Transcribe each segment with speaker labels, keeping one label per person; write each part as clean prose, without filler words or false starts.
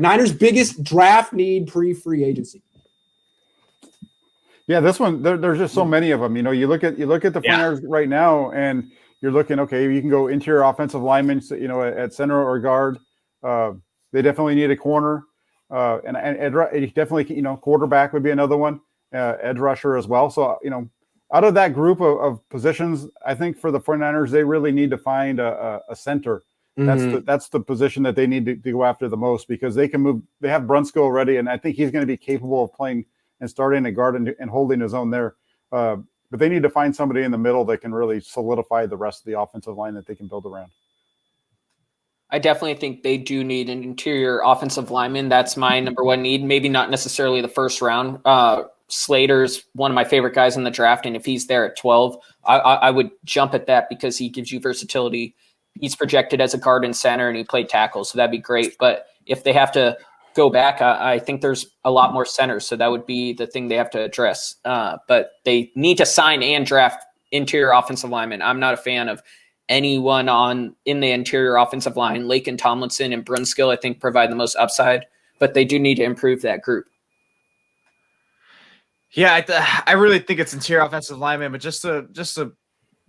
Speaker 1: Niners' biggest draft need pre-free agency.
Speaker 2: Yeah, this one, there's just so many of them. You look at the 49ers right now, and you're looking, okay, you can go interior offensive linemen, at center or guard. They definitely need a corner. And definitely, quarterback would be another one, edge rusher as well. So, out of that group of positions, I think for the 49ers, they really need to find a center. That's the position that they need to go after the most, because they can move. They have Brunskill already, and I think he's going to be capable of playing and starting a guard and holding his own there. But they need to find somebody in the middle that can really solidify the rest of the offensive line that they can build around.
Speaker 3: I definitely think they do need an interior offensive lineman. That's my number one need. Maybe not necessarily the first round. Slater's one of my favorite guys in the draft, and if he's there at 12, I would jump at that because he gives you versatility. He's projected as a guard and center, and he played tackle, so that'd be great. But if they have to go back, I think there's a lot more centers, so that would be the thing they have to address. But they need to sign and draft interior offensive linemen. I'm not a fan of anyone in the interior offensive line. Lake and Tomlinson and Brunskill, I think, provide the most upside, but they do need to improve that group.
Speaker 4: Yeah, I really think it's interior offensive lineman, but just to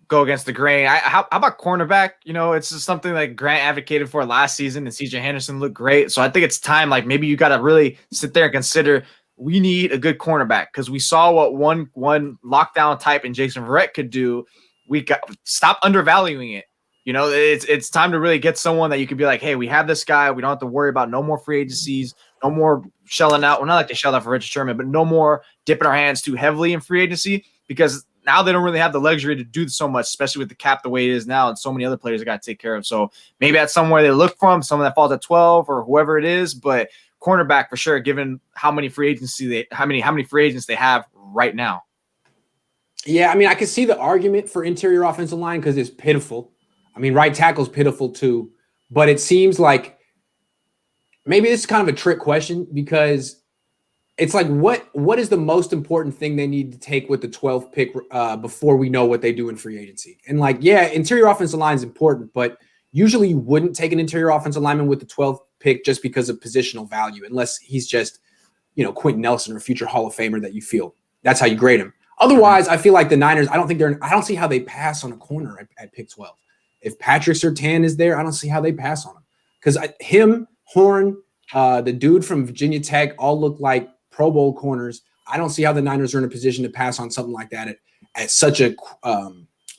Speaker 4: go against the grain, how about cornerback? It's just something like Grant advocated for last season, and CJ Henderson looked great. So I think it's time, like maybe you got to really sit there and consider we need a good cornerback, because we saw what one lockdown type in Jason Verrett could do. We got stop undervaluing it. It's time to really get someone that you could be like, hey, we have this guy. We don't have to worry about no more free agencies, no more shelling out. Well, not like they shelled out for Richard Sherman, but no more dipping our hands too heavily in free agency, because now they don't really have the luxury to do so much, especially with the cap the way it is now, and so many other players they got to take care of. So maybe that's somewhere they look from, someone that falls at 12 or whoever it is, but cornerback for sure, given how many free agents they have right now.
Speaker 1: Yeah, I mean, I can see the argument for interior offensive line because it's pitiful. I mean, right tackle's pitiful too, but it seems like maybe this is kind of a trick question, because it's like, what is the most important thing they need to take with the 12th pick before we know what they do in free agency? And like, yeah, interior offensive line is important, but usually you wouldn't take an interior offensive lineman with the 12th pick just because of positional value, unless he's just, Quentin Nelson or a future Hall of Famer that you feel that's how you grade him. Otherwise, I feel like the Niners, I don't see how they pass on a corner at pick 12. If Patrick Surtain is there, I don't see how they pass on him, because him, Horn, the dude from Virginia Tech all look like Pro Bowl corners. I don't see how the Niners are in a position to pass on something like that at such a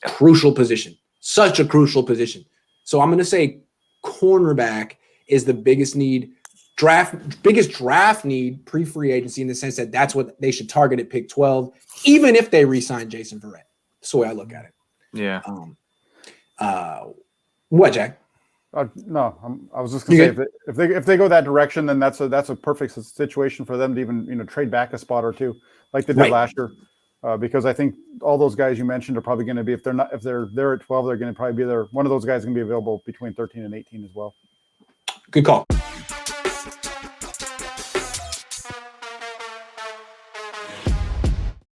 Speaker 1: crucial position. Such a crucial position. So I'm going to say cornerback is the biggest draft need pre-free agency, in the sense that that's what they should target at pick 12, even if they re-sign Jason Verrett. That's the way I look at it.
Speaker 4: Yeah.
Speaker 1: What, Jack?
Speaker 2: No, I was just going to say, if they go that direction, then that's a perfect situation for them to even trade back a spot or two, like they did last year. Because I think all those guys you mentioned are probably going to be, if they're there at 12, they're going to probably be there. One of those guys is going to be available between 13 and 18 as well.
Speaker 1: Good call.